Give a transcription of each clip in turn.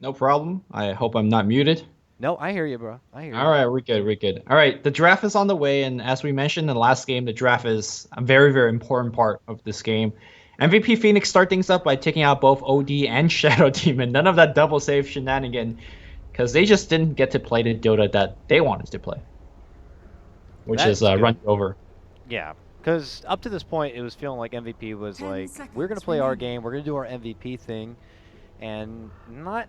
No problem. I hope I'm not muted. No, I hear you, bro. I hear All you. right, we're good. We're good. All right, the draft is on the way, and as we mentioned in the last game, the draft is a very, very important part of this game. MVP Phoenix start things up by taking out both OD and Shadow Demon. None of that double save shenanigan, because they just didn't get to play the Dota that they wanted to play, which is That's good. run over. Yeah, because up to this point, it was feeling like MVP was Ten like, we're gonna seconds play our remaining. game, we're gonna do our MVP thing, and not.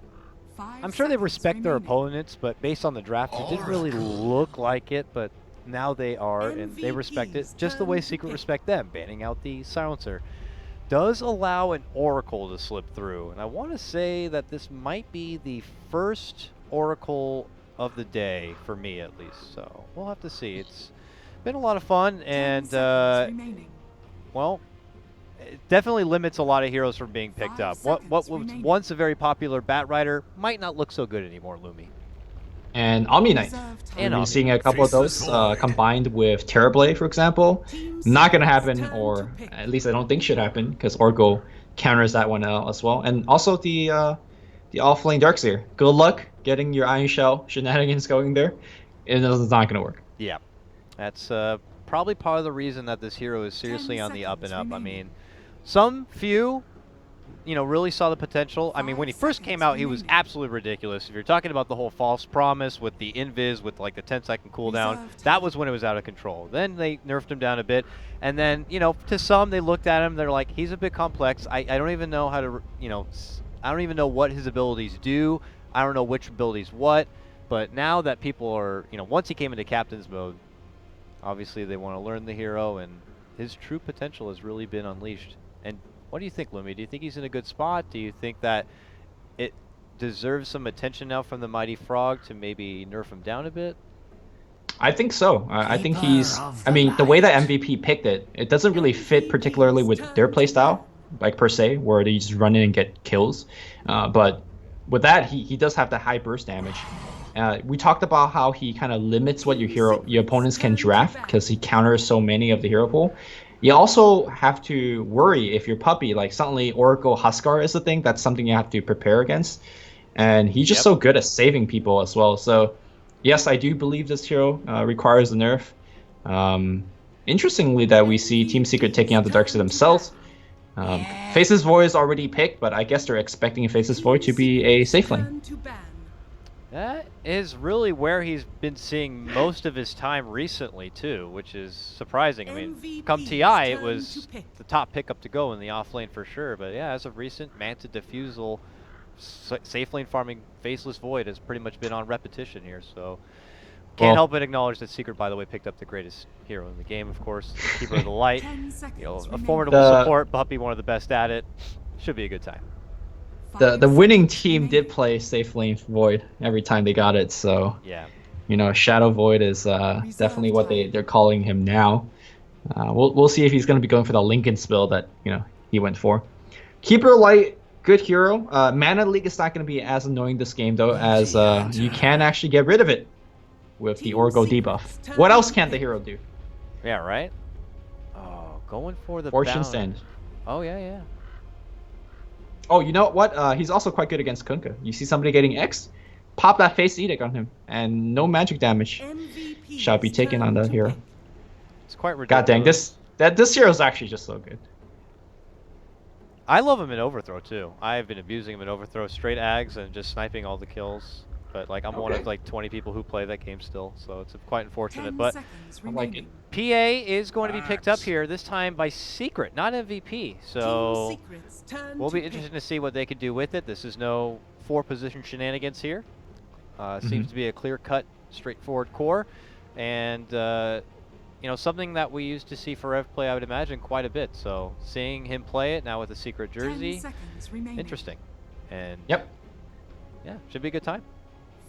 I'm Five sure they seconds respect their remaining. opponents, but based on the draft, it didn't really look like it. But now they are, and they respect it MVP's just the way turn to Secret pick. respect them. Banning out the silencer does allow an Oracle to slip through, and I want to say that this might be the first Oracle of the day for me, at least. So we'll have to see. It's been a lot of fun, Ten and seconds remaining. well, it definitely limits a lot of heroes from being picked Five up. What seconds was remaining. once a very popular Bat Rider might not look so good anymore, Lumi. And Omni Knight. Reserve And We've been time. Omni seeing a Knight. couple of those combined with Terrorblade, for example. Team Not gonna Secret's happen, turn to or pick. at least I don't think should happen, because Orgo counters that one out as well. And also the offlane Darkseer. Good luck getting your Iron Shell shenanigans going there. It's not gonna work. Yeah, that's probably part of the reason that this hero is Ten seriously on the up and seconds up. I remaining. mean, some few, really saw the potential. I mean, when Five he first came seconds out, he was remaining. absolutely ridiculous. If you're talking about the whole false promise with the invis with like the 10-second cooldown, Reserve that time. was when it was out of control. Then they nerfed him down a bit, and then to some they looked at him, they're like, he's a bit complex. I don't even know how to I don't even know what his abilities do. I don't know which abilities what. But now that people are, once he came into captain's mode, obviously they want to learn the hero, and his true potential has really been unleashed. And what do you think, Lumi? Do you think he's in a good spot? Do you think that it deserves some attention now from the Mighty Frog to maybe nerf him down a bit? I think so. I think Keeper he's. of I the mean, the way that light. MVP picked it, it doesn't really fit particularly MVP's with their turn to ban. playstyle, like per se, where they just run in and get kills. But with that, he does have the high burst damage. We talked about how he kind of limits what Team your Secret's opponents can turn to draft ban. because he counters so many of the hero pool. You also have to worry if your puppy, like suddenly Oracle Huskar is a thing. That's something you have to prepare against, and he's just Yep. so good at saving people as well. So yes, I do believe this hero requires a nerf. Um, Interestingly, that we see Team Secret taking MVP's out the Darkseid turn to ban. themselves. Yeah. Faces Void is already picked, but I guess they're expecting Faces Team Void to be a Secret's safe lane. turn to ban. That is really where he's been seeing most of his time recently, too, which is surprising. I mean, come MVP's TI, it turn to was pick. the top pickup to go in the off lane for sure. But yeah, as of recent, Manta Diffusal, safe lane farming Faceless Void has pretty much been on repetition here. So can't Well, help but acknowledge that Secret, by the way, picked up the greatest hero in the game, of course, Keeper of the Light. 10 seconds A remaining. formidable the support, Puppy, one of the best at it. Should be a good time. Five the winning seconds team did remaining. play safe lane Void every time they got it. So Yeah. Shadow Void is definitely Reserve what time. they're calling him now. We'll see if he's going to be going for the Lincoln spill that he went for. Keeper Light, good hero. Mana Leak is not going to be as annoying this game though, as Bounty you can hunter. actually get rid of it with the Team Orgo debuff. Secret's What turn else to can't the pick. hero do? Yeah, right? Oh, going for the Fortune bounty. Stand. Oh, yeah, yeah. Oh, you know what? He's also quite good against Kunkka. You see somebody getting X, pop that face edict on him, and no magic damage shall be MVP's taken on turn the to hero. pick. It's quite God dang, ridiculous. this hero is actually just so good. I love him in Overthrow, too. I've been abusing him in Overthrow, straight ags, and just sniping all the kills. But, like, I'm one of, Okay, like, 20 people who play that game still, so it's quite unfortunate. Ten But seconds I like it. remaining. PA is going to be picked up Facts. here, this time by Secret, not MVP. Team So Secret's turn we'll to be pick. interested to see what they can do with it. This is no four-position shenanigans here. Seems to be a clear-cut, straightforward core. And, something that we used to see Forever play, I would imagine, quite a bit. So seeing him play it now with a Secret 10 jersey, seconds remaining. interesting. And, Yep. yeah, should be a good time.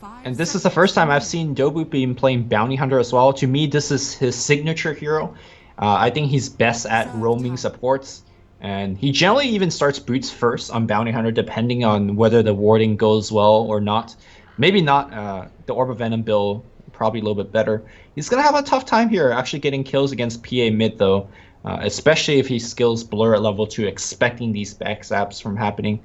Five And this is the seconds first time I've remaining. seen Dobu being playing Bounty Hunter as well. To me, this is his signature hero. I think he's best at Reserve roaming time. supports. And he generally even starts boots first on Bounty Hunter, depending on whether the warding goes well or not. Maybe not. The Orb of Venom build probably a little bit better. He's gonna have a tough time here actually getting kills against PA mid though, especially if he skills Blur at level 2, expecting these backstabs from happening.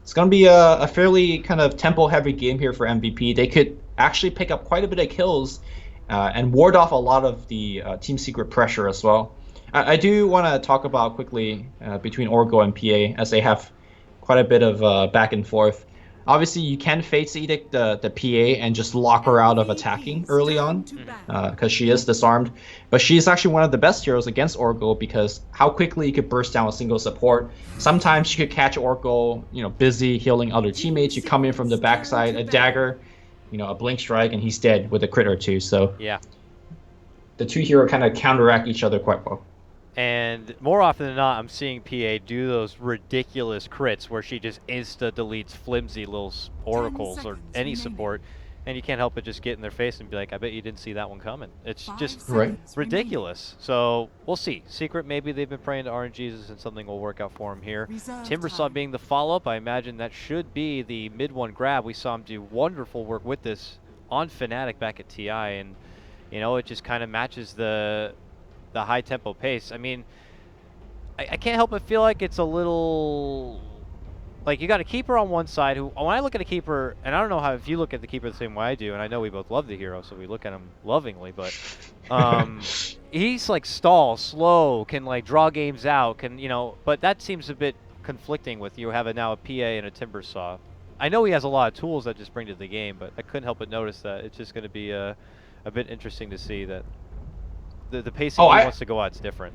It's going to be a fairly kind of tempo-heavy game here for MVP. They could actually pick up quite a bit of kills and ward off a lot of the Team Secret pressure as well. I do want to talk about quickly between Orgo and PA, as they have quite a bit of back and forth. Obviously, you can Fate's Edict the PA and just lock her out of attacking early on because she is disarmed. But she's actually one of the best heroes against Orgo because how quickly you could burst down a single support. Sometimes you could catch Orgo, busy healing other teammates. You come in from the backside, a dagger, a blink strike, and he's dead with a crit or two. So yeah, the two heroes kind of counteract each other quite well. And more often than not, I'm seeing PA do those ridiculous crits where she just insta-deletes flimsy little oracles or any support, and you can't help but just get in their face and be like, I bet you didn't see that one coming. It's just ridiculous. So we'll see. Secret, maybe they've been praying to RNGesus and something will work out for him here. Timbersaw being the follow-up, I imagine that should be the mid-one grab. We saw him do wonderful work with this on Fnatic back at TI, and it just kind of matches the high tempo pace. I mean, I can't help but feel like it's a little like you got a keeper on one side who, when I look at a keeper, and I don't know how if you look at the keeper the same way I do, and I know we both love the hero, so we look at him lovingly, but he's like slow, can like draw games out, but that seems a bit conflicting with you having now a PA and a Timbersaw. I know he has a lot of tools that just bring to the game, but I couldn't help but notice that it's just going to be a bit interesting to see that the pacing he wants to go out is different.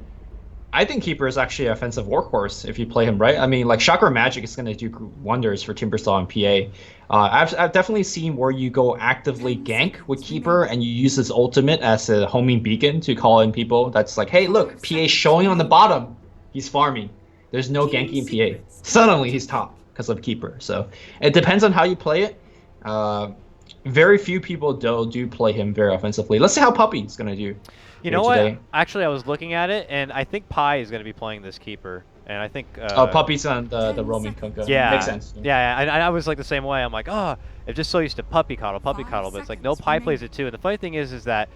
I think Keeper is actually an offensive workhorse if you play him right. I mean, like Chakra Magic is going to do wonders for Timbersaw and PA. I've definitely seen where you go actively gank with Keeper and you use his ultimate as a homing beacon to call in people. That's like, hey, look, PA's showing on the bottom. He's farming. There's no ganking PA. Suddenly he's top because of Keeper. So it depends on how you play it. Very few people do play him very offensively. Let's see how Puppy's going to do. You know what? Actually, I was looking at it, and I think Pi is going to be playing this keeper. And I think... Puppy's on the roaming Kunkka. Yeah. Makes sense. Yeah, I was like the same way. I'm like, I'm just so used to Puppy Coddle. But it's like, no, Pi plays it too. And the funny thing is that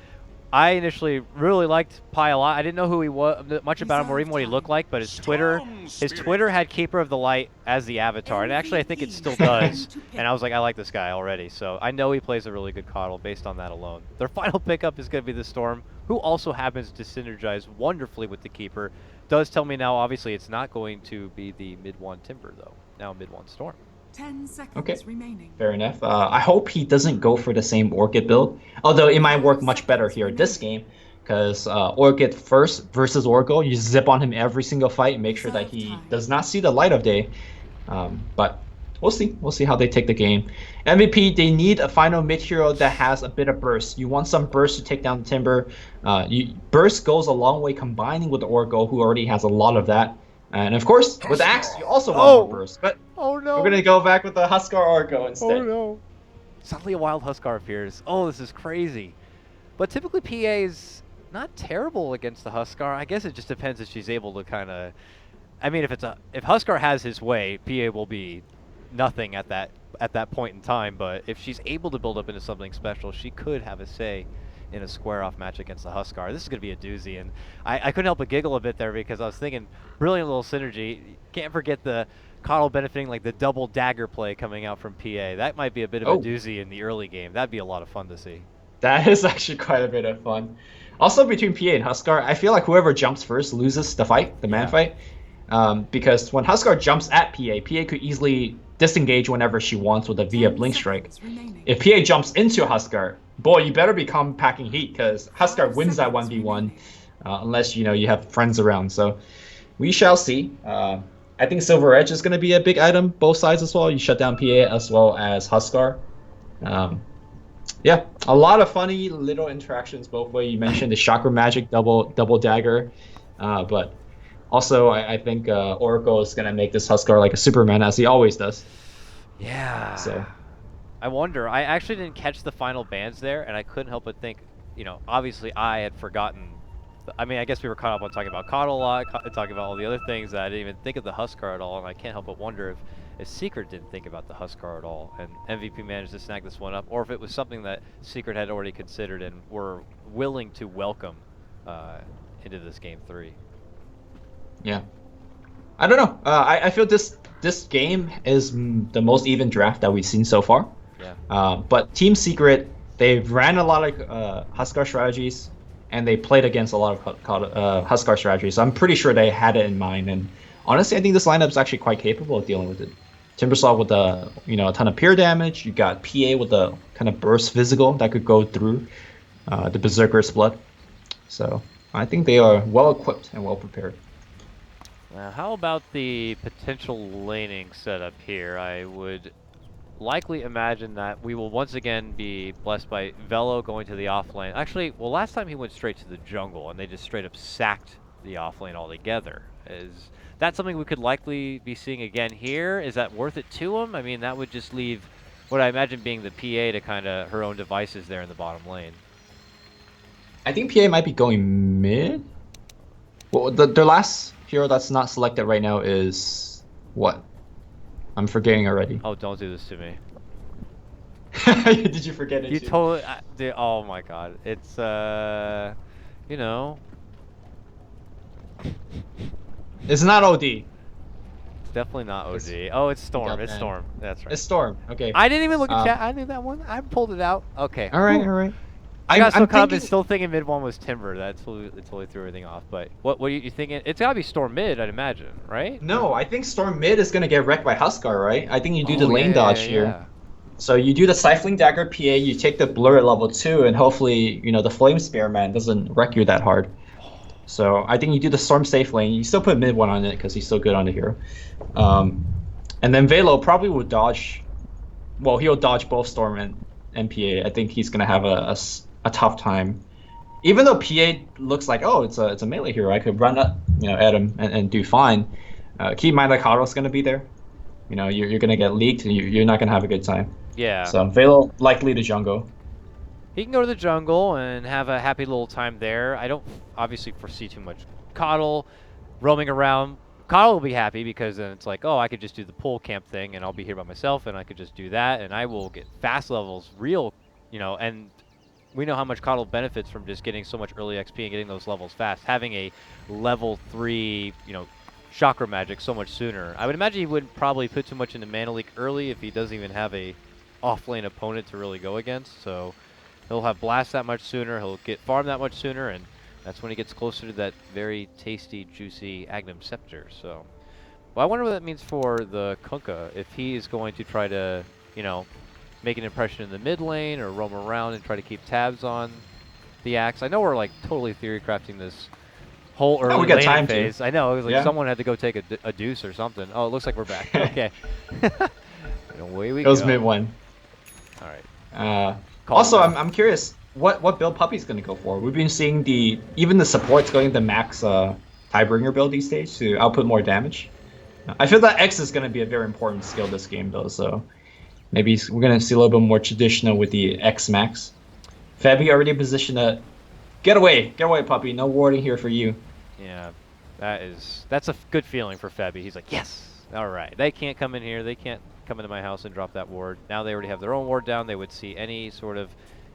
I initially really liked Pi a lot. I didn't know who he was, much about him or even what he looked like, but his Twitter had Keeper of the Light as the avatar. And actually, I think it still does. And I was like, I like this guy already. So I know he plays a really good Coddle based on that alone. Their final pickup is going to be the Storm, who also happens to synergize wonderfully with the Keeper. Does tell me now, obviously, it's not going to be the mid-1 Timber, though. Now mid-1 Storm. 10 seconds remaining. Fair enough. I hope he doesn't go for the same Orchid build, although it might work much better here this game, because Orchid first versus Orgo, you zip on him every single fight and make sure that he does not see the light of day. But we'll see. We'll see how they take the game. MVP, they need a final mid hero that has a bit of burst. You want some burst to take down the Timber. Burst goes a long way combining with the Orgo, who already has a lot of that. And of course, with Axe, you also want more burst. But no. We're going to go back with the Huskar Orgo instead. Oh no. Suddenly a wild Huskar appears. Oh, this is crazy. But typically PA is not terrible against the Huskar. I guess it just depends if she's able to kind of... I mean, if Huskar has his way, PA will be nothing at that point in time. But if she's able to build up into something special, she could have a say in a square-off match against the Huskar. This is going to be a doozy, and I couldn't help but giggle a bit there because I was thinking, brilliant little synergy. Can't forget the Coddle benefiting like the double dagger play coming out from PA. That might be a bit of a doozy in the early game. That'd be a lot of fun to see. That is actually quite a bit of fun. Also, between PA and Huskar, I feel like whoever jumps first loses the fight, the man fight. Because when Huskar jumps at PA could easily disengage whenever she wants with a via blink strike. If PA jumps into Huskar, boy, you better become packing heat because Huskar wins that 1v1 unless you have friends around. So we shall see. I think Silver Edge is going to be a big item, both sides as well. You shut down PA as well as Huskar. Yeah, a lot of funny little interactions both ways. You mentioned the Chakra Magic double dagger, but also I think Oracle is going to make this Huskar like a Superman as he always does. Yeah. So I wonder. I actually didn't catch the final bans there, and I couldn't help but think, obviously I had forgotten. I mean, I guess we were caught up on talking about Coddle a lot, talking about all the other things that I didn't even think of the Huskar at all, and I can't help but wonder if Secret didn't think about the Huskar at all, and MVP managed to snag this one up, or if it was something that Secret had already considered and were willing to welcome into this Game 3. Yeah. I don't know. I feel this game is the most even draft that we've seen so far. Yeah. But Team Secret, they ran a lot of Huskar strategies, and they played against a lot of Huskar strategies. So I'm pretty sure they had it in mind. And honestly, I think this lineup is actually quite capable of dealing with it. Timbersaw with a ton of peer damage. You got PA with the kind of burst physical that could go through the Berserker's blood. So I think they are well equipped and well prepared. Now, how about the potential laning setup here? I would likely imagine that we will once again be blessed by Velo going to the off lane. Actually, well, last time he went straight to the jungle, and they just straight up sacked the off lane altogether. Is that something we could likely be seeing again here? Is that worth it to him? I mean, that would just leave what I imagine being the PA to kind of her own devices there in the bottom lane. I think PA might be going mid. Well, their last hero that's not selected right now is what? I'm forgetting already. Oh, don't do this to me. Did you forget it? You too? totally. Oh my God! It's you know. It's not OD. It's definitely not OD. Oh, it's Storm. It's Storm. That's right. It's Storm. Okay. I didn't even look at chat. I knew that one. I pulled it out. Okay. All right. All right. I got so I'm caught up in thinking, still thinking mid one was Timber. That totally threw everything off. But what are you thinking? It's gotta be Storm mid, I'd imagine, right? no, I think Storm mid is gonna get wrecked by Huskar, right? I think you do the Oh, lane yeah, dodge yeah, here. yeah. So you do the Stifling Dagger PA, you take the Blur at level 2, and hopefully, the Flame Spearman doesn't wreck you that hard. So I think you do the Storm safe lane. You still put mid one on it because he's so good on the hero. And then Velo probably will dodge. Well, he'll dodge both Storm and PA. I think he's gonna have a tough time. Even though PA looks like, oh, it's a melee hero, I could run up, at him and do fine. Keep in mind that Karo's gonna be there. You're gonna get leaked, and you're not gonna have a good time. Yeah. So Velo likely to jungle. He can go to the jungle and have a happy little time there. I don't obviously foresee too much KotL roaming around. KotL will be happy because then it's like, oh, I could just do the pull camp thing and I'll be here by myself and I could just do that and I will get fast levels real, and we know how much KotL benefits from just getting so much early XP and getting those levels fast. Having a level 3, chakra magic so much sooner. I would imagine he wouldn't probably put too much into Mana Leak early if he doesn't even have a off-lane opponent to really go against, so he'll have blast that much sooner, he'll get farm that much sooner, and that's when he gets closer to that very tasty, juicy Agnum Scepter. So, well, I wonder what that means for the Kunkka, if he is going to try to, make an impression in the mid lane or roam around and try to keep tabs on the Axe. I know we're like totally theory crafting this whole early laning phase. I know, it was like someone had to go take a deuce or something. Oh, it looks like we're back. Okay. Away we go. It was mid one. All right. Also, I'm curious what build Puppy's gonna go for. We've been seeing even the supports going the max Tidebringer build these days to output more damage. I feel that X is gonna be a very important skill this game though, so maybe we're gonna see a little bit more traditional with the X max. Fabi already positioned a get away, Puppy. No warding here for you. Yeah, that's a good feeling for Fabi. He's like, yes, all right. They can't come in here. They can't come into my house and drop that ward. Now they already have their own ward down. They would see any sort of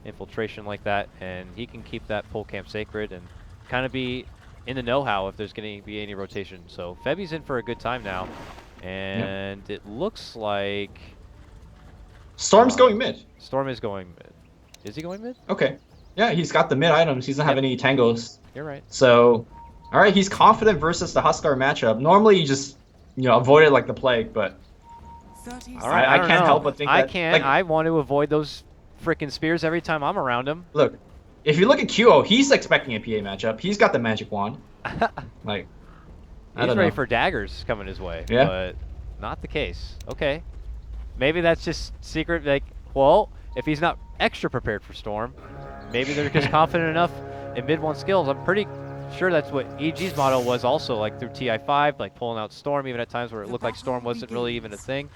infiltration like that, and he can keep that pole camp sacred and kind of be in the know-how if there's going to be any rotation. So Fabi's in for a good time now, and it looks like Storm's going mid. Storm is going mid. Is he going mid? Okay. Yeah, he's got the mid items. He doesn't have any tangos. You're right. So, all right, he's confident versus the Huskar matchup. Normally, you just avoid it like the plague, but all right, I can't help but think that I want to avoid those freaking spears every time I'm around him. Look, if you look at QO, he's expecting a PA matchup. He's got the magic wand. Like, he's ready for daggers coming his way. Yeah. But not the case. Okay. Maybe that's just secret. Like, well, if he's not extra prepared for Storm, maybe they're just confident enough in mid one skills. I'm pretty sure that's what EG's motto was also, like through TI5, like pulling out Storm even at times where it looked like Storm wasn't really even a thing.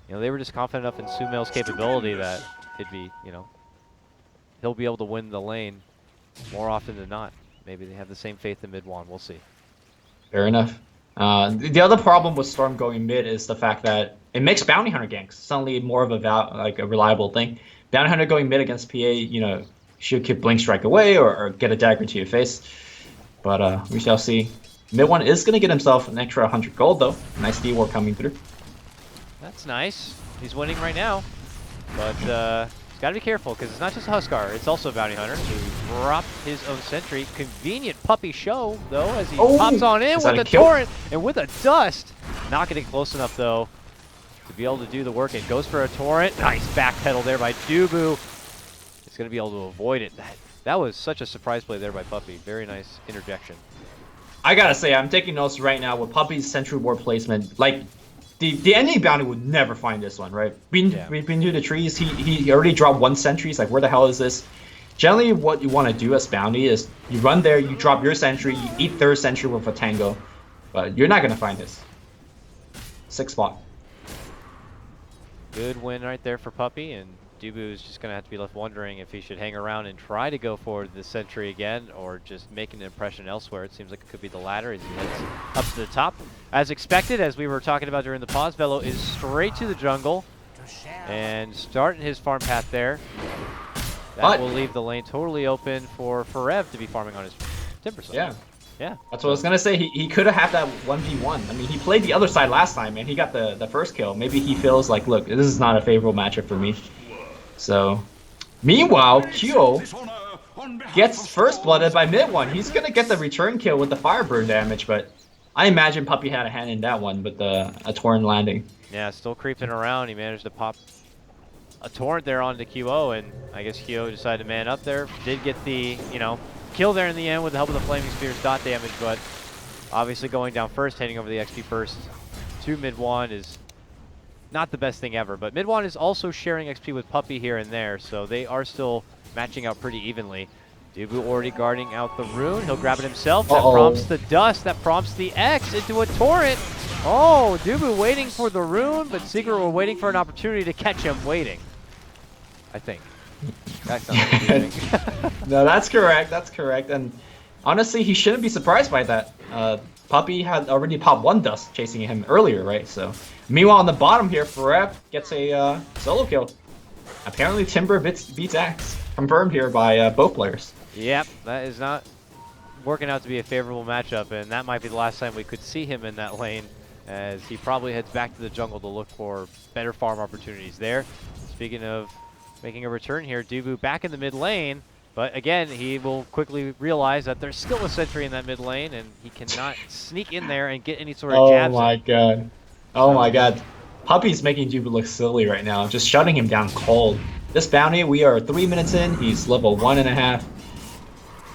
They were just confident enough in Sumail's capability that it'd be, he'll be able to win the lane more often than not. Maybe they have the same faith in mid one. We'll see. Fair enough. The other problem with Storm going mid is the fact that it makes Bounty Hunter ganks suddenly more of a reliable thing. Bounty Hunter going mid against PA, should keep Blink Strike away or get a dagger to your face. But we shall see. Mid one is going to get himself an extra 100 gold, though. Nice D-War coming through. That's nice. He's winning right now. But he's got to be careful, because it's not just a Huskar, it's also a Bounty Hunter, who dropped his own sentry. Convenient puppy show, though, as he pops on in with a torrent and with a dust. Not getting close enough, though, to be able to do the work. And goes for a torrent. Nice backpedal there by Dubu. He's going to be able to avoid it. That was such a surprise play there by Puppy. Very nice interjection. I gotta say, I'm taking notes right now with Puppy's sentry ward placement. Like, the ending bounty would never find this one, right? We've been through the trees. He already dropped one sentry. He's like, where the hell is this? Generally, what you want to do as bounty is you run there, you drop your sentry, you eat third sentry with a tango. But you're not gonna find this. 6th spot. Good win right there for Puppy, and Dubu is just going to have to be left wondering if he should hang around and try to go for the sentry again or just make an impression elsewhere. It seems like it could be the latter as he heads up to the top. As expected, as we were talking about during the pause, Velo is straight to the jungle and starting his farm path there. That will leave the lane totally open for Forev to be farming on his timber side. Yeah. Yeah. That's what I was going to say. He could have had that 1v1. I mean, he played the other side last time, and he got the first kill. Maybe he feels like, look, this is not a favorable matchup for me. So, meanwhile, Kyo gets first blooded by mid one. He's going to get the return kill with the Fireburn damage, but I imagine Puppy had a hand in that one with a torrent landing. Yeah, still creeping around. He managed to pop a torrent there onto QO, and I guess QO decided to man up there. Did get the, kill there in the end with the help of the Flaming Spear's dot damage, but obviously going down first, handing over the XP burst to mid one is not the best thing ever. But mid one is also sharing XP with Puppy here and there, so they are still matching out pretty evenly. Dubu already guarding out the rune. He'll grab it himself. That prompts the dust. That prompts the X into a torrent. Oh, Dubu waiting for the rune, but Secret were waiting for an opportunity to catch him waiting. I think. That's not what No, that's correct. That's correct. And honestly, he shouldn't be surprised by that. Puppy had already popped one dust chasing him earlier, right? So, meanwhile, on the bottom here, Forev gets a solo kill. Apparently, Timber beats Axe. Confirmed here by both players. Yep, that is not working out to be a favorable matchup, and that might be the last time we could see him in that lane, as he probably heads back to the jungle to look for better farm opportunities there. Speaking of making a return here, Dubu back in the mid lane, but again, he will quickly realize that there's still a sentry in that mid lane, and he cannot sneak in there and get any sort of jabs. Oh my god. Oh my god. Puppy's making Dubu look silly right now, just shutting him down cold. This bounty, we are 3 minutes in, he's level 1.5.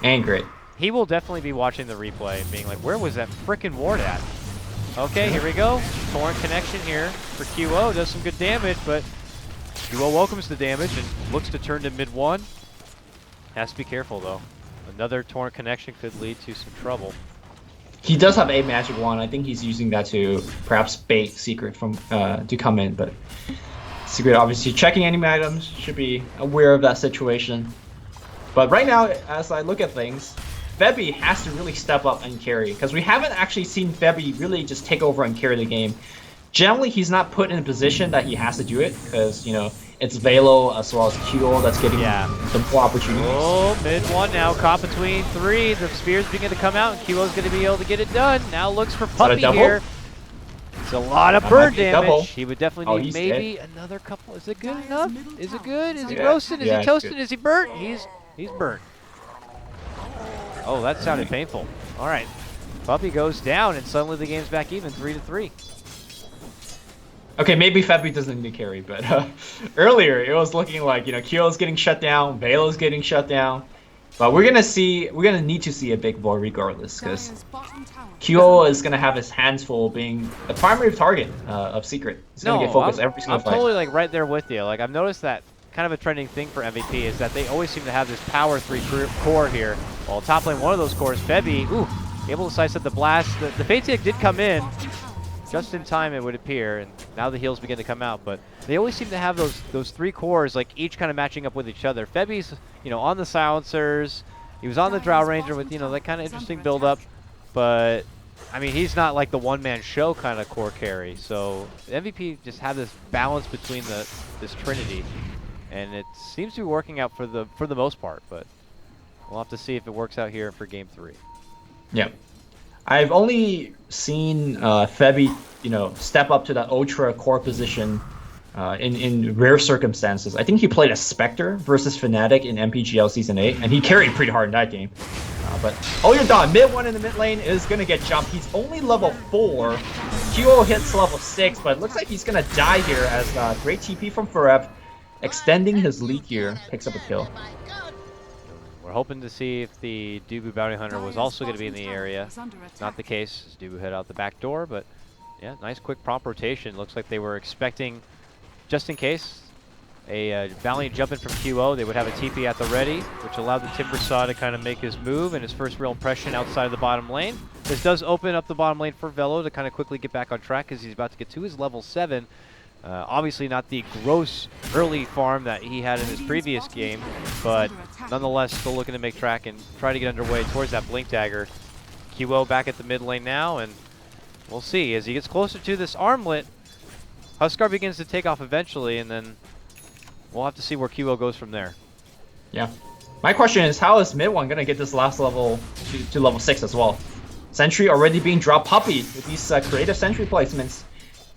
And great. He will definitely be watching the replay and being like, where was that frickin' ward at? Okay, here we go. Torrent connection here for QO. Does some good damage, but QO welcomes the damage and looks to turn to mid one. Has to be careful, though. Another torrent connection could lead to some trouble. He does have a magic wand. I think he's using that to perhaps bait Secret from to come in, but Secret obviously checking enemy items, should be aware of that situation. But right now, as I look at things, Febby has to really step up and carry, because we haven't actually seen Febby really just take over and carry the game. Generally, he's not put in a position that he has to do it, because, it's Velo as well as Qo that's getting the more opportunities. Oh, mid one now, caught between three. The spear's beginning to come out, and Qo's going to be able to get it done. Now looks for Puppy here. It's a lot of burn damage. He would definitely need maybe another couple. Is it good enough? Is it good? Is he roasted? Is he toasted? Is he burnt? He's burnt. Oh, that sounded painful. All right. Puppy goes down, and suddenly the game's back even, 3-3. Okay, maybe Febby doesn't need to carry, but earlier it was looking like, Kyo's getting shut down, Velo's getting shut down. But we're gonna need to see a big boy regardless, because Kyo is gonna have his hands full being the primary target of Secret. He's gonna get focused every single fight. I'm totally right there with you. I've noticed that kind of a trending thing for MVP is that they always seem to have this power 3 core here. While top lane, one of those cores, Febby, able to sidestep the blast. The Fate Stick did come in just in time, it would appear, and now the heals begin to come out. But they always seem to have those 3 cores, each kind of matching up with each other. Febby's, on the silencers. He was on the Drow Ranger with, that kind of interesting build-up. But I mean, he's not like the one-man show kind of core carry. So MVP just have this balance between this trinity. And it seems to be working out for the most part, but we'll have to see if it works out here for Game 3. Yeah. I've only seen Febby, step up to that ultra core position in rare circumstances. I think he played a Spectre versus Fnatic in MPGL Season 8, and he carried pretty hard in that game. But you're done. Mid 1 in the mid lane is going to get jumped. He's only level 4. QO hits level 6, but it looks like he's going to die here as great TP from Forev, extending his lead here, picks up a kill. We're hoping to see if the Dubu Bounty Hunter was also going to be in the area. Not the case, as Dubu head out the back door, but yeah, nice quick prompt rotation. Looks like they were expecting, just in case, a Valiant jump in from QO. They would have a TP at the ready, which allowed the Timbersaw to kind of make his move and his first real impression outside of the bottom lane. This does open up the bottom lane for Velo to kind of quickly get back on track as he's about to get to his level 7. Obviously not the gross early farm that he had in his previous game, but nonetheless still looking to make track and try to get underway towards that Blink Dagger. QO back at the mid lane now, and we'll see. As he gets closer to this armlet, Huskar begins to take off eventually, and then we'll have to see where QO goes from there. Yeah. My question is, how is mid one going to get this last level to level 6 as well? Sentry already being dropped puppy with these creative Sentry placements.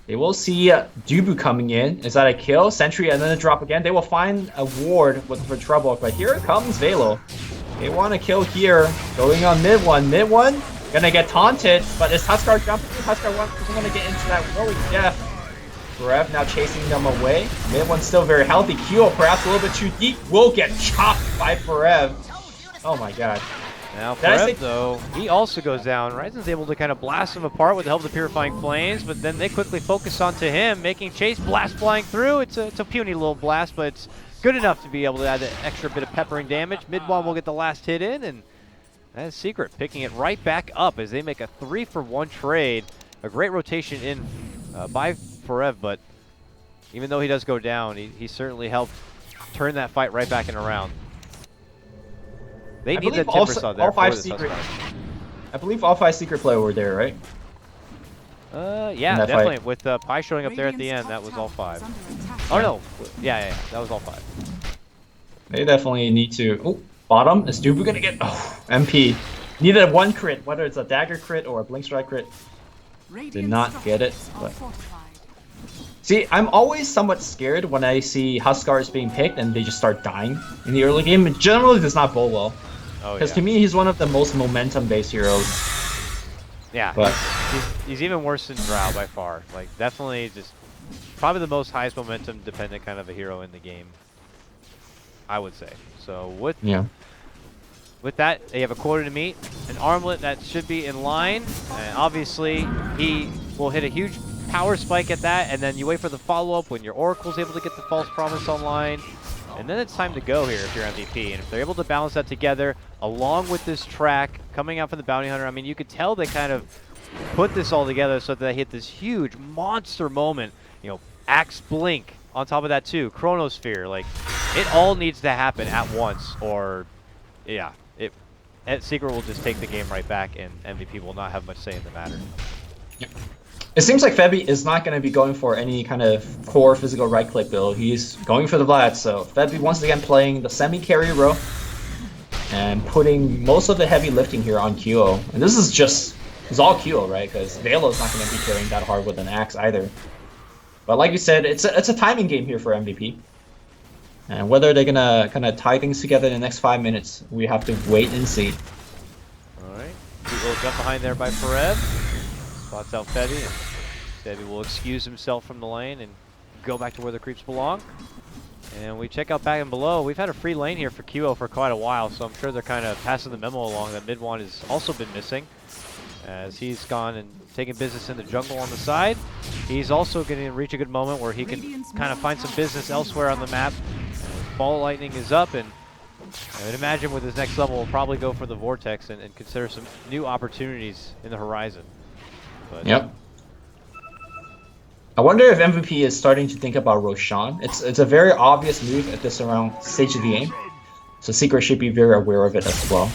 They will see Dubu coming in. Is that a kill? Sentry and then a drop again. They will find a ward for trouble, but here comes Velo. They want to kill here. Going on mid one. Mid one gonna get taunted, but is Huskar jumping? Huskar doesn't want to get into that really death. Forev now chasing them away. Mid one's still very healthy. QO perhaps a little bit too deep. Will get chopped by Forev. Oh my god. Now Forev, though, he also goes down. Ryzen's able to kind of blast him apart with the help of the Purifying Flames, but then they quickly focus onto him, making Chase blast flying through. It's a puny little blast, but it's good enough to be able to add an extra bit of peppering damage. Mid one will get the last hit in, and that's Secret picking it right back up as they make a 3-for-1 trade. A great rotation in by Forev, but even though he does go down, he certainly helped turn that fight right back and around. They need the Timbersaw there for this Huskar. I believe all 5 Secret player were there, right? Yeah, definitely. Fight. With Pi showing up there at the end, that was all 5. Oh no, yeah, that was all 5. They definitely need to. Oh, bottom is Dubu gonna get MP. Needed 1 crit, whether it's a dagger crit or a blink strike crit. Did not get it. But. See, I'm always somewhat scared when I see Huskars being picked and they just start dying in the early game. It generally does not bode well. Because to me, he's one of the most momentum-based heroes. Yeah, but he's even worse than Drow by far. Like, definitely just probably the most highest momentum-dependent kind of a hero in the game, I would say. So with that, they have a quarter to meet, an armlet that should be in line, and obviously he will hit a huge power spike at that, and then you wait for the follow-up when your Oracle's able to get the False Promise online. And then it's time to go here if you're MVP. And if they're able to balance that together, along with this track coming out from the Bounty Hunter, I mean, you could tell they kind of put this all together so that they hit this huge monster moment. You know, Axe Blink on top of that too, Chronosphere. Like, it all needs to happen at once, or, yeah, Secret will just take the game right back, and MVP will not have much say in the matter. Yep. It seems like Febby is not going to be going for any kind of core physical right-click build. He's going for the Vlad, so Febby once again playing the semi-carry row and putting most of the heavy lifting here on QO. And this is all QO, right? Because Velo's not going to be carrying that hard with an axe either. But like you said, it's a timing game here for MVP. And whether they're going to kind of tie things together in the next 5 minutes, we have to wait and see. All right, QO jump behind there by Forev. Spots out Febby, and Febby will excuse himself from the lane and go back to where the creeps belong. And we check out back and below. We've had a free lane here for QO for quite a while, so I'm sure they're kind of passing the memo along that mid one has also been missing, as he's gone and taken business in the jungle on the side. He's also going to reach a good moment where he can kind of find some business elsewhere on the map. Ball Lightning is up, and I would imagine with his next level, we'll probably go for the Vortex and consider some new opportunities in the horizon. But yep. I wonder if MVP is starting to think about Roshan. It's a very obvious move at this around stage of the game, so Secret should be very aware of it as well.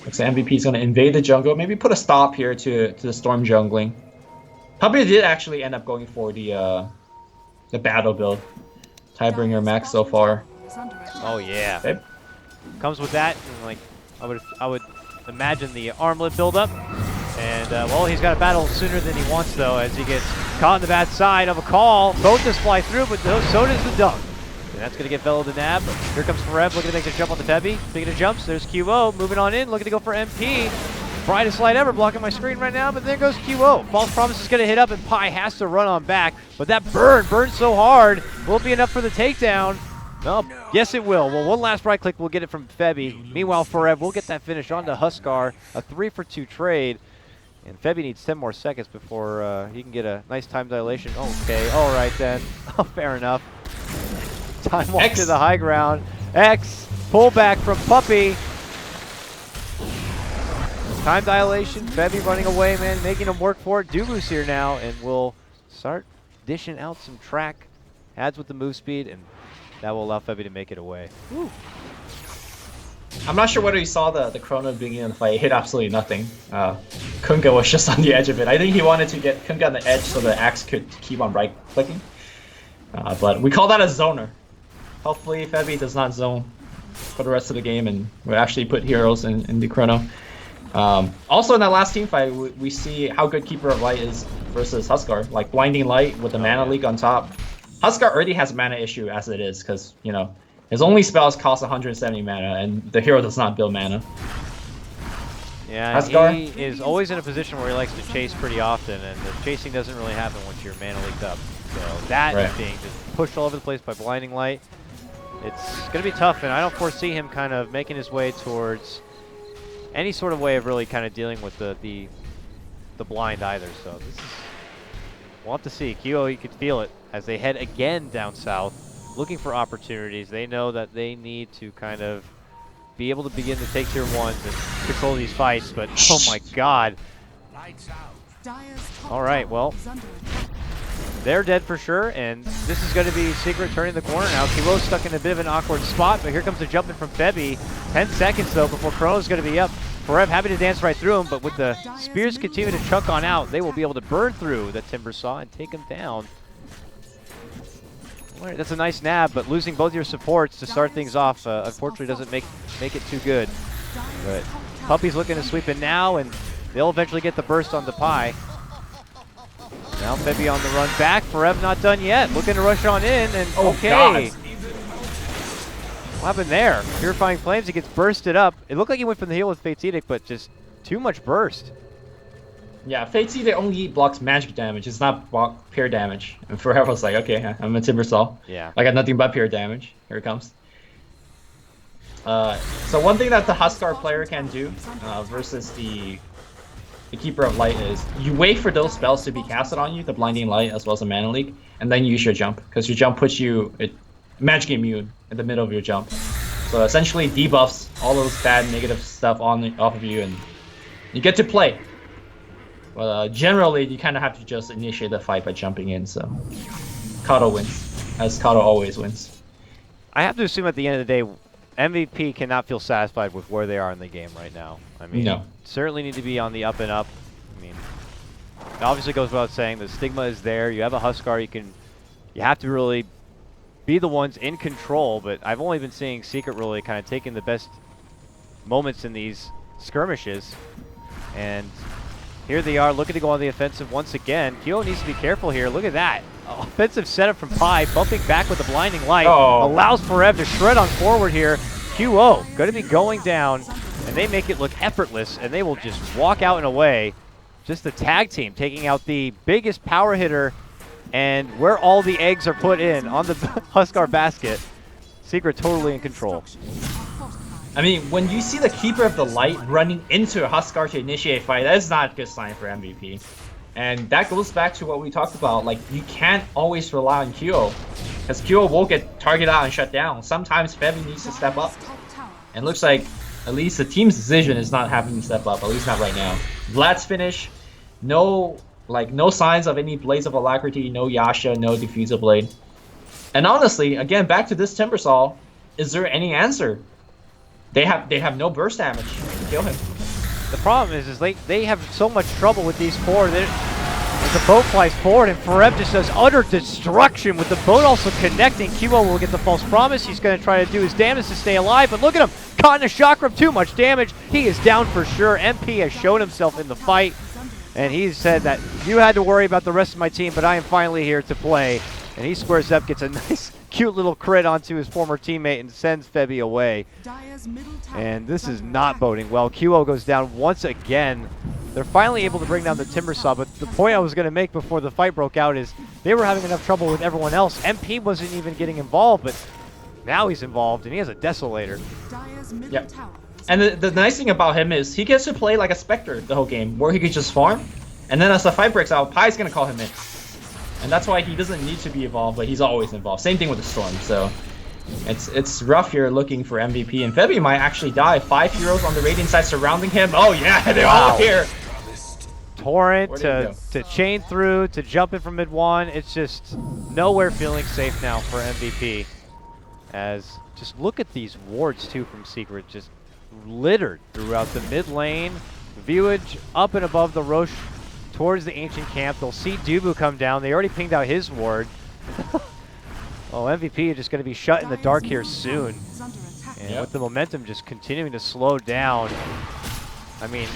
Looks like MVP is going to invade the jungle, maybe put a stop here to the storm jungling. Puppy did actually end up going for the battle build. Tidebringer max so far. Oh yeah. Babe? Comes with that, and like I would imagine the armlet build up. And, well, he's got to battle sooner than he wants, though, as he gets caught on the bad side of a call. Both just fly through, but so does the dunk. And that's going to get Velo the nab. Here comes Forev, looking to make the jump on the Pebby. Speaking of jumps, there's QO, moving on in, looking to go for MP. Brightest light ever blocking my screen right now, but there goes QO. False Promise is going to hit up, and Pi has to run on back. But that burn so hard, won't be enough for the takedown. No, yes it will. Well, one last right click, we'll get it from Febby. Meanwhile, Forev will get that finish onto Huskar. A 3-for-2 trade. And Febby needs 10 more seconds before he can get a nice time dilation. Okay, all right then. Oh, fair enough. Time walk to the high ground. X, pullback from Puppy. Time dilation, Febby running away, man, making him work for it. Dubu's here now, and we'll start dishing out some track. Adds with the move speed, and that will allow Febby to make it away. Woo. I'm not sure whether you saw the Chrono beginning of the fight. He hit absolutely nothing. Kunga was just on the edge of it. I think he wanted to get Kunga on the edge so the axe could keep on right-clicking. But we call that a zoner. Hopefully Febby does not zone for the rest of the game, and we actually put heroes in the Chrono. Also in that last team fight, we see how good Keeper of Light is versus Huskar. Like Blinding Light with the mana leak on top. Huskar already has a mana issue as it is, because, you know, his only spells cost 170 mana, and the hero does not build mana. Yeah, Huskar? he is always in a position where he likes to chase pretty often, and the chasing doesn't really happen once your mana leaked up. So that is being just pushed all over the place by Blinding Light. It's going to be tough, and I don't foresee him kind of making his way towards any sort of way of really kind of dealing with the blind either. So this is, we'll have to see. QO, you could feel it as they head again down south, looking for opportunities. They know that they need to kind of be able to begin to take tier 1s and control these fights, but oh my god. All right, well, they're dead for sure, and this is going to be Secret turning the corner now. Kiwo's stuck in a bit of an awkward spot, but here comes the jump in from Febby. 10 seconds, though, before Chrono's going to be up. Forev happy to dance right through him, but with the spears continuing to chunk on out, they will be able to burn through the Timber Saw and take him down. All right, that's a nice nab, but losing both your supports to start things off, unfortunately, doesn't make it too good. But Puppy's looking to sweep in now, and they'll eventually get the burst on the Pi. Now Febby on the run back. Forev not done yet. Looking to rush on in, and okay. God. What happened there? Purifying Flames, he gets bursted up. It looked like he went from the heal with Fate's Edict, but just too much burst. Yeah, Fate's Edict only blocks magic damage. It's not block pure damage. And Forever was like, okay, I'm a Timbersaw. Yeah. I got nothing but pure damage. Here it comes. So one thing that the Huskar player can do versus the Keeper of Light is you wait for those spells to be casted on you, the Blinding Light as well as the Mana Leak, and then you use your jump, because your jump puts you magic immune in the middle of your jump. So essentially debuffs all those bad negative stuff off of you, and you get to play. But generally you kind of have to just initiate the fight by jumping in, so Koto wins, as Koto always wins. I have to assume at the end of the day, MVP cannot feel satisfied with where they are in the game right now. I mean, no. Certainly need to be on the up and up. I mean, it obviously goes without saying the stigma is there. You have a Huskar, you have to really be the ones in control, but I've only been seeing Secret really kind of taking the best moments in these skirmishes. And here they are looking to go on the offensive once again. Kyo needs to be careful here. Look at that. Offensive setup from Pi, bumping back with the Blinding Light. Allows Forev to shred on forward here. QO going to be going down, and they make it look effortless, and they will just walk out and away. Just the tag team taking out the biggest power hitter, and where all the eggs are put in on the Huskar basket. Secret totally in control. I mean, when you see the Keeper of the Light running into a Huskar to initiate a fight, that is not a good sign for MVP. And that goes back to what we talked about. Like, you can't always rely on Kyo, because Kyo will get targeted out and shut down. Sometimes Febby needs to step up. And it looks like at least the team's decision is not having to step up, at least not right now. Vlad's finish, no signs of any Blaze of Alacrity, no Yasha, no Diffuser Blade. And honestly, again, back to this Timbersaw, is there any answer? They have no burst damage to kill him. The problem is they have so much trouble with these four. As the boat flies forward, and Forev just does utter destruction with the boat also connecting. Kiwo will get the false promise. He's going to try to do his damage to stay alive, but look at him. Caught in a chakra, too much damage. He is down for sure. MP has shown himself in the fight. And he said that you had to worry about the rest of my team, but I am finally here to play. And he squares up, gets a nice, cute little crit onto his former teammate and sends Febby away. And this is not boding well. QO goes down once again. They're finally able to bring down the Timber Saw, but the point I was going to make before the fight broke out is they were having enough trouble with everyone else. MP wasn't even getting involved, but now he's involved, and he has a Desolator. Yep. And the nice thing about him is he gets to play like a Spectre the whole game, where he could just farm, and then as the fight breaks out, Pai's going to call him in. And that's why he doesn't need to be involved, but he's always involved. Same thing with the Storm, so it's rough here looking for MVP. And Febby might actually die. 5 heroes on the Radiant side surrounding him. Oh yeah, they're all here. Torrent to chain through, to jump in from mid-1. It's just nowhere feeling safe now for MVP. As just look at these wards too from Secret, just littered throughout the mid lane. Viewage up and above the Roche towards the ancient camp. They'll see Dubu come down. They already pinged out his ward. Oh, MVP is just going to be shut in the dark here soon. And with the momentum just continuing to slow down. I mean,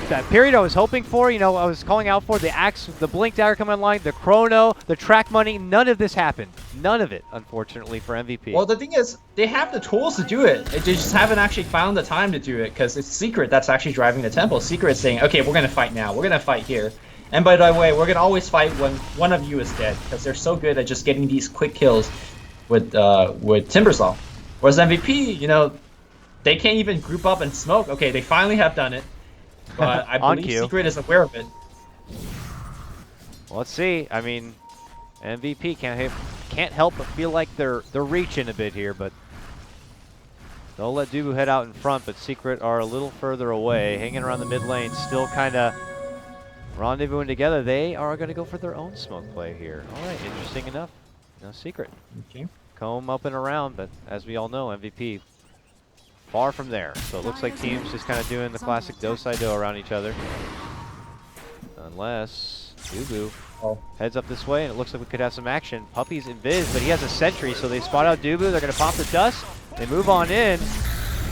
that period I was hoping for, you know, I was calling out for, the Axe, the Blink Dagger coming online, the Chrono, the track money, none of this happened. None of it, unfortunately, for MVP. Well, the thing is, they have the tools to do it. They just haven't actually found the time to do it, because it's Secret that's actually driving the tempo. Secret is saying, okay, we're going to fight now. We're going to fight here. And by the way, we're going to always fight when one of you is dead, because they're so good at just getting these quick kills with Timbersaw. Whereas MVP, you know, they can't even group up and smoke. Okay, they finally have done it, but I believe Secret is aware of it. Well, let's see. I mean, MVP can't help but feel like they're reaching a bit here, but they'll let Dubu head out in front, but Secret are a little further away, hanging around the mid lane, still kind of rendezvousing together. They are going to go for their own smoke play here. All right, interesting enough. No Secret. Okay. Comb up and around, but as we all know, MVP far from there. So it looks like teams just kind of doing the classic do-side-do around each other. Unless Dubu heads up this way, and it looks like we could have some action. Puppy's invis, but he has a sentry, so they spot out Dubu. They're going to pop the dust. They move on in.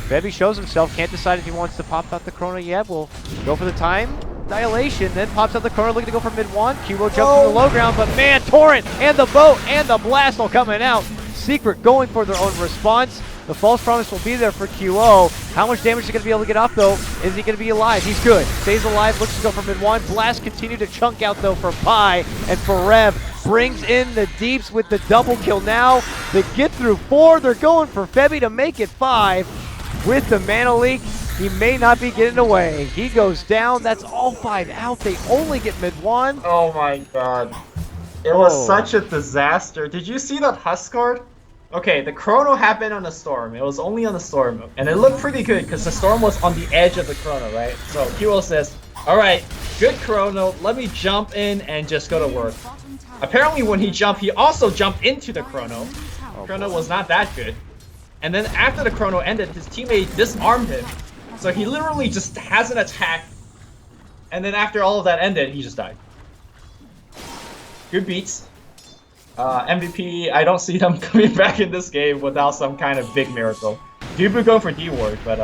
Bevy shows himself, can't decide if he wants to pop out the Chrono yet. We'll go for the time. Annihilation, then pops out the Chrono, looking to go for mid-1. Cubo jumps to the low ground, but man, Torrent and the boat and the blast all coming out. Secret going for their own response. The false promise will be there for QO. How much damage is he going to be able to get off, though? Is he going to be alive? He's good. Stays alive, looks to go for mid-1. Blast continue to chunk out, though, from Pi. And Forev brings in the deeps with the double kill now. They get through 4. They're going for Febby to make it 5. With the mana leak, he may not be getting away. He goes down. That's all 5 out. They only get mid-1. Oh, my God. It was such a disaster. Did you see that Husk card? Okay, the Chrono happened on the Storm. It was only on the Storm. And it looked pretty good because the Storm was on the edge of the Chrono, right? So QO says, alright, good Chrono, let me jump in and just go to work. Apparently when he jumped, he also jumped into the Chrono. Chrono was not that good. And then after the Chrono ended, his teammate disarmed him. So he literally just has an attack. And then after all of that ended, he just died. Good beats. MVP, I don't see them coming back in this game without some kind of big miracle. Dubu going for D-Ward, but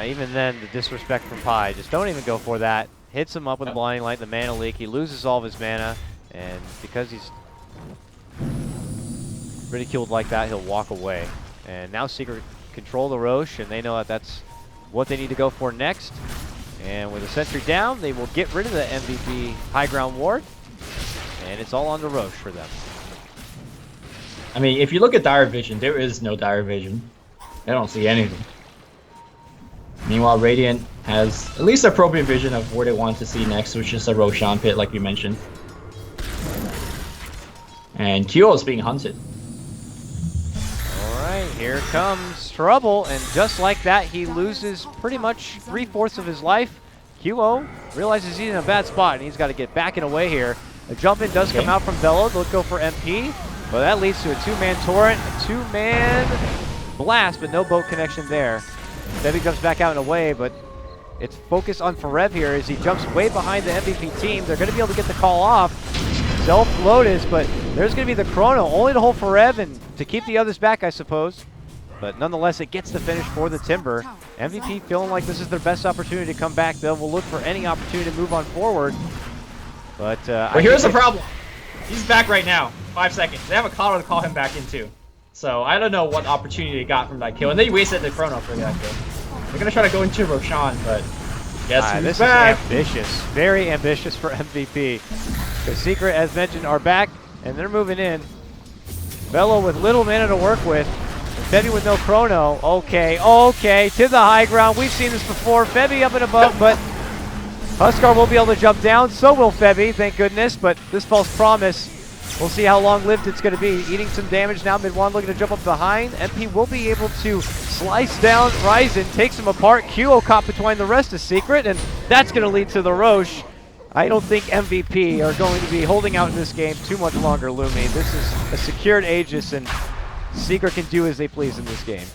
even then, the disrespect from Pi, just don't even go for that. Hits him up with Blinding Light, the mana leak. He loses all of his mana, and because he's ridiculed like that, he'll walk away. And now Secret control the Roche, and they know that that's what they need to go for next. And with the sentry down, they will get rid of the MVP high ground ward, and it's all on the Roche for them. I mean, if you look at Dire Vision, there is no Dire Vision. They don't see anything. Meanwhile, Radiant has at least appropriate vision of where they want to see next, which is a Roshan pit, like you mentioned. And QO is being hunted. Alright, here comes trouble, and just like that, he loses pretty much 3/4 of his life. QO realizes he's in a bad spot, and he's got to get back and away here. A jump in does come out from Bello. They'll go for MP. But that leads to a 2-man Torrent, a 2-man Blast, but no boat connection there. Debbie jumps back out and away, but it's focused on Forev here as he jumps way behind the MVP team. They're going to be able to get the call off. Self-Lotus, but there's going to be the Chrono, only to hold Forev and to keep the others back, I suppose. But nonetheless, it gets the finish for the Timber. MVP feeling like this is their best opportunity to come back. They will look for any opportunity to move on forward. But here's the problem. He's back right now. 5 seconds. They have a caller to call him back in too. So I don't know what opportunity they got from that kill, and they wasted the chrono for that kill. They're gonna try to go into Roshan, but guess who's this back? is ambitious, very ambitious for MVP. The Secret, as mentioned, are back, and they're moving in. Velo with little mana to work with. Febby with no chrono. Okay, to the high ground. We've seen this before. Febby up and above, but Huskar will be able to jump down. So will Febby, thank goodness. But this false promise, we'll see how long-lived it's going to be. Eating some damage now. Mid-1 looking to jump up behind. MP will be able to slice down Ryzen, takes him apart. QO caught between the rest of Secret, and that's going to lead to the Roche. I don't think MVP are going to be holding out in this game too much longer, Lumi. This is a secured Aegis, and Secret can do as they please in this game.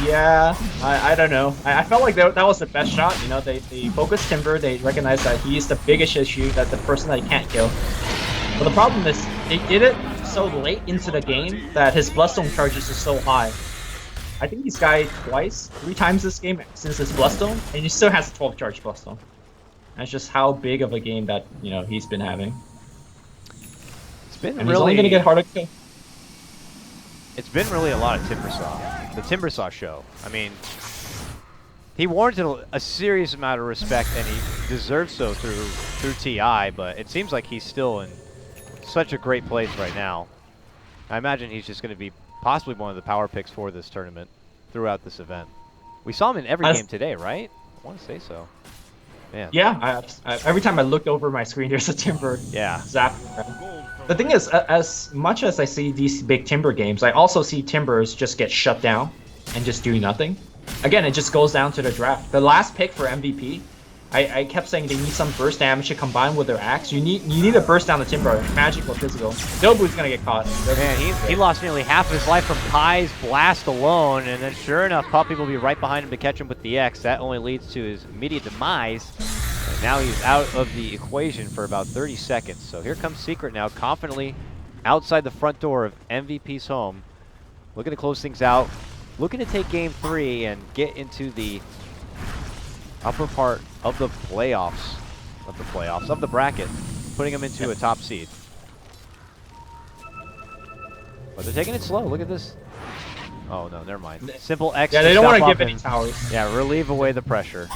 Yeah, I don't know. I felt like that was the best shot. You know, they focused Timber. They recognized that he's the biggest issue, that the person that he can't kill. But the problem is, they did it so late into the game that his Bloodstone charges are so high. I think he's died twice, 3 times this game since his Bloodstone, and he still has a 12 charge Bloodstone. That's just how big of a game that, you know, he's been having. It's been and really, he's only gonna get harder to kill. It's been really a lot of Timbersaw. The Timbersaw show. I mean, he warranted a serious amount of respect, and he deserves so through TI, but it seems like he's still in such a great place right now. I imagine he's just going to be possibly one of the power picks for this tournament throughout this event. We saw him in every game today, right? I want to say so. Man. Yeah, every time I looked over my screen, there's a Timber zapping around. The thing is, as much as I see these big Timber games, I also see Timbers just get shut down and just do nothing. Again, it just goes down to the draft. The last pick for MVP, I kept saying they need some burst damage to combine with their axe. You need to burst down the Timber, magic or physical. Dobu's gonna get caught. Man, he lost nearly half of his life from Kai's blast alone, and then sure enough, Puppy will be right behind him to catch him with the X. That only leads to his immediate demise. And now he's out of the equation for about 30 seconds. So here comes Secret now, confidently outside the front door of MVP's home. Looking to close things out. Looking to take game 3 and get into the upper part of the playoffs. Of the bracket. Putting him into a top seed. But they're taking it slow. Look at this. Oh, no, never mind. Simple X. Yeah, they don't want to give any towers. Yeah, relieve away the pressure.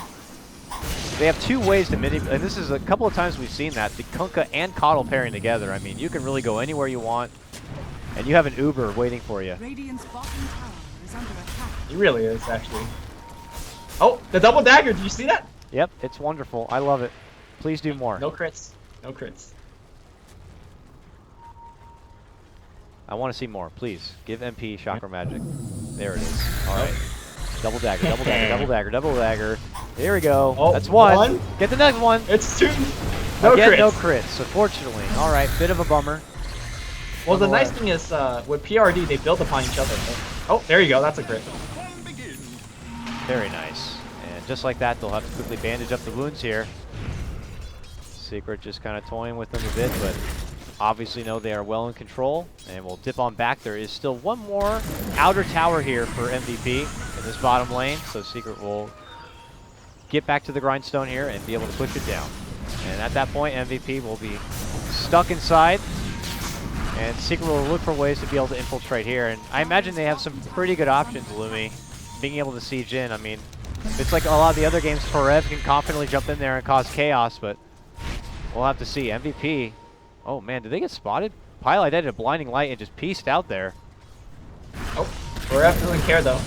They have 2 ways to mitigate, and this is a couple of times we've seen that, the Kunkka and KotL pairing together. I mean, you can really go anywhere you want, and you have an Uber waiting for you. Radiant's bottom tower is under attack. He really is, actually. Oh, the double dagger, do you see that? Yep, it's wonderful. I love it. Please do more. No crits. No crits. I want to see more. Please, give MP Chakra Magic. There it is. All right. Double dagger, double dagger, double dagger, double dagger. There we go. Oh, that's one. Get the next one. It's 2. No Again, crits. no crits, unfortunately. All right, bit of a bummer. Well, the nice thing is, with PRD, they build upon each other. Oh, there you go. That's a crit. Very nice. And just like that, they'll have to quickly bandage up the wounds here. Secret just kind of toying with them a bit, but obviously know they are well in control. And we'll dip on back. There is still one more outer tower here for MVP in this bottom lane. So Secret will get back to the grindstone here and be able to push it down. And at that point, MVP will be stuck inside. And Secret will look for ways to be able to infiltrate here. And I imagine they have some pretty good options, Lumi. Being able to siege in. I mean, it's like a lot of the other games, Torev can confidently jump in there and cause chaos, but we'll have to see. MVP. Oh man, did they get spotted? Pilot did a blinding light and just pieced out there. Oh, Torev doesn't care though.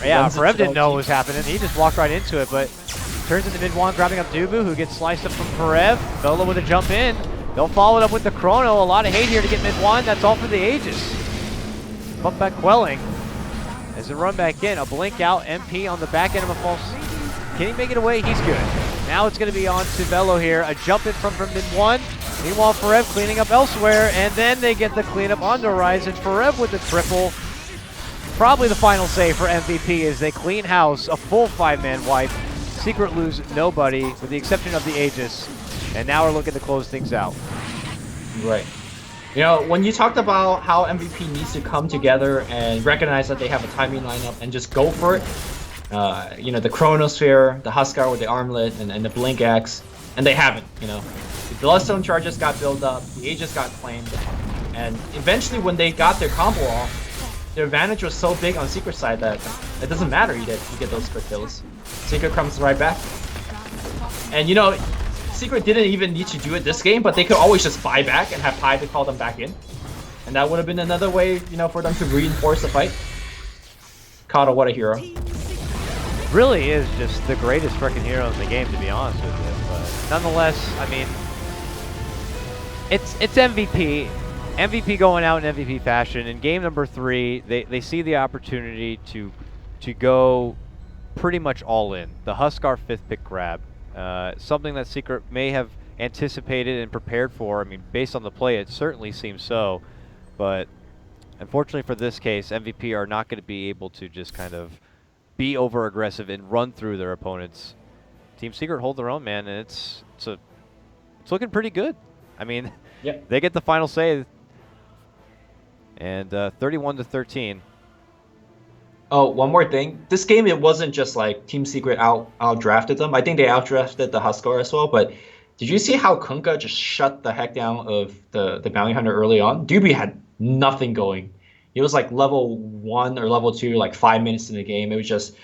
Yeah, Torev didn't know what was happening. He just walked right into it, but turns into mid-1, grabbing up Dubu, who gets sliced up from Torev. Velo with a jump in. They'll follow it up with the Chrono. A lot of hate here to get mid-1. That's all for the Aegis. Bump back quelling. As they run back in, a blink out, MP on the back end of a false. Can he make it away? He's good. Now it's going to be on to Velo here. A jump in from mid-1. Meanwhile, Forev cleaning up elsewhere, and then they get the cleanup onto Ryzen. Forev with the triple. Probably the final save for MVP as they clean house, a full 5-man wipe. Secret lose nobody, with the exception of the Aegis. And now we're looking to close things out. Right. You know, when you talked about how MVP needs to come together and recognize that they have a timing lineup and just go for it, you know, the Chronosphere, the Huskar with the armlet, and the Blink Axe, and they haven't. The Bloodstone charges got built up, the Aegis got claimed, and eventually when they got their combo off, their advantage was so big on Secret side that it doesn't matter. You get those quick kills. Secret comes right back, and Secret didn't even need to do it this game, but they could always just buy back and have Pi to call them back in, and that would have been another way, for them to reinforce the fight. Kato, what a hero! Really is just the greatest freaking hero in the game, to be honest with you. But nonetheless, I mean, it's MVP. MVP going out in MVP fashion. In game number 3, they see the opportunity to go pretty much all in. The Huskar 5th pick grab. Something that Secret may have anticipated and prepared for. I mean, based on the play, it certainly seems so. But unfortunately for this case, MVP are not going to be able to just kind of be over aggressive and run through their opponents. Team Secret hold their own, man, and it's looking pretty good. I mean, yep. They get the final say, and 31-13. Oh, one more thing. This game, it wasn't just like Team Secret outdrafted them. I think they outdrafted the Huskar as well. But did you see how Kunkka just shut the heck down of the Bounty Hunter early on? Doobie had nothing going. He was like level 1 or level 2, like 5 minutes in the game. It was just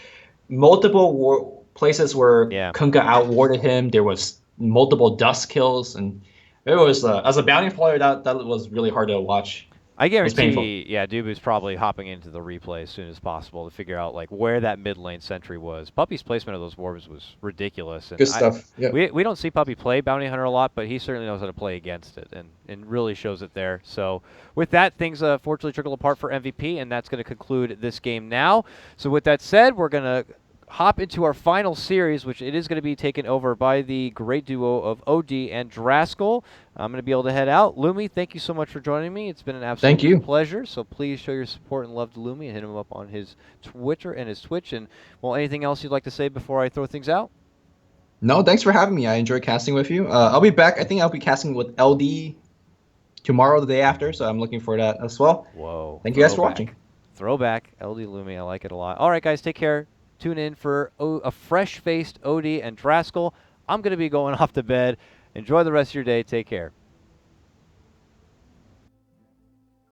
multiple places where Kunkka outwarded him. There was multiple dust kills, and it was as a bounty player that was really hard to watch. I guarantee, Doobie's probably hopping into the replay as soon as possible to figure out like where that mid lane sentry was. Puppy's placement of those warbs was ridiculous. And good stuff. We don't see Puppy play Bounty Hunter a lot, but he certainly knows how to play against it, and really shows it there. So with that, things fortunately trickle apart for MVP, and that's going to conclude this game now. So with that said, we're going to hop into our final series, which it is going to be taken over by the great duo of OD and Draskell. I'm going to be able to head out. Lumi, thank you so much for joining me. It's been an absolute pleasure. So please show your support and love to Lumi and hit him up on his Twitter and his Twitch. And, well, anything else you'd like to say before I throw things out? No, thanks for having me. I enjoyed casting with you. I'll be back. I think I'll be casting with LD tomorrow, the day after, so I'm looking for that as well. Whoa. Thank you guys for watching. Throwback, LD Lumi. I like it a lot. All right, guys, take care. Tune in for a fresh-faced OD and Draskell. I'm going to be going off to bed. Enjoy the rest of your day. Take care.